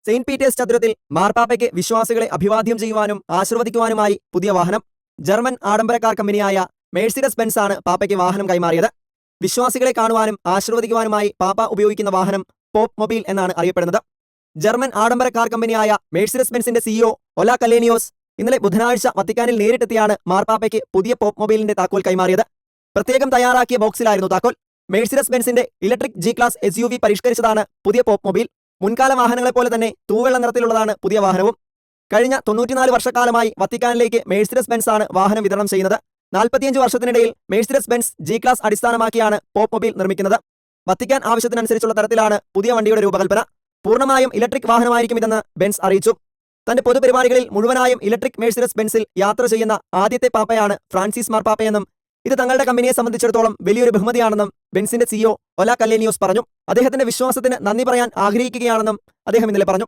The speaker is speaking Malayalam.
സെയിന്റ് പീറ്റേഴ്സ് ചതുരത്തിൽ മാർപ്പാപ്പയ്ക്ക് വിശ്വാസികളെ അഭിവാദ്യം ചെയ്യുവാനും ആശീർവദിക്കുവാനുമായി പുതിയ വാഹനം. ജർമ്മൻ ആഡംബരക്കാർ കമ്പനിയായ മേഴ്സിഡസ് ബെൻസ് ആണ് പാപ്പയ്ക്ക് വാഹനം കൈമാറിയത്. വിശ്വാസികളെ കാണുവാനും ആശീർവദിക്കുവാനുമായി പാപ്പ ഉപയോഗിക്കുന്ന വാഹനം പോപ്പ് മൊബൈൽ എന്നാണ് അറിയപ്പെടുന്നത്. ജർമ്മൻ ആഡംബരക്കാർ കമ്പനിയായ മേഴ്സിഡസ് ബെൻസിന്റെ സിഇഒ ഒല കല്ലേനിയോസ് ഇന്നലെ ബുധനാഴ്ച വത്തിക്കാനിൽ നേരിട്ടെത്തിയാണ് മാർപ്പാപ്പയ്ക്ക് പുതിയ പോപ്പ് മൊബൈലിന്റെ താക്കോൽ കൈമാറിയത്. പ്രത്യേകം തയ്യാറാക്കിയ ബോക്സിലായിരുന്നു താക്കോൽ. മേഴ്സിഡസ് ബെൻസിന്റെ ഇലക്ട്രിക് ജി ക്ലാസ് SUV പരിഷ്കരിച്ചതാണ് പുതിയ പോപ്പ് മൊബൈൽ. മുൻകാല വാഹനങ്ങളെപ്പോലെ തന്നെ തൂവെള്ള നിറത്തിലുള്ളതാണ് പുതിയ വാഹനവും. കഴിഞ്ഞ 94 വർഷക്കാലമായി വത്തിക്കാനിലേക്ക് മേഴ്സിഡസ് ബെൻസ് ആണ് വാഹനം വിതരണം ചെയ്യുന്നത്. 45 വർഷത്തിനിടയിൽ മേഴ്സിഡസ് ബെൻസ് ജി ക്ലാസ് അടിസ്ഥാനമാക്കിയാണ് പോപ്പ് മൊബൈൽ നിർമ്മിക്കുന്നത്. വത്തിക്കാൻ ആവശ്യത്തിനനുസരിച്ചുള്ള തരത്തിലാണ് പുതിയ വണ്ടിയുടെ രൂപകൽപ്പന. പൂർണ്ണമായും ഇലക്ട്രിക് വാഹനമായിരിക്കും ഇതെന്ന് ബെൻസ് അറിയിച്ചു. തന്റെ പൊതുപരിപാടികളിൽ മുഴുവനായും ഇലക്ട്രിക് മേഴ്സിഡസ് ബെൻസിൽ യാത്ര ചെയ്യുന്ന ആദ്യത്തെ പാപ്പയാണ് ഫ്രാൻസിസ് മാർപ്പാപ്പയെന്നും ഇത് തങ്ങളുടെ കമ്പനിയെ സംബന്ധിച്ചിടത്തോളം വലിയൊരു ബഹുമതിയാണെന്നും ബെൻസിന്റെ സിഇഒ ഒല കല്ലേനിയോസ് പറഞ്ഞു. അദ്ദേഹത്തിന്റെ വിശ്വാസത്തിന് നന്ദി പറയാൻ ആഗ്രഹിക്കുകയാണെന്നും അദ്ദേഹം ഇന്നലെ പറഞ്ഞു.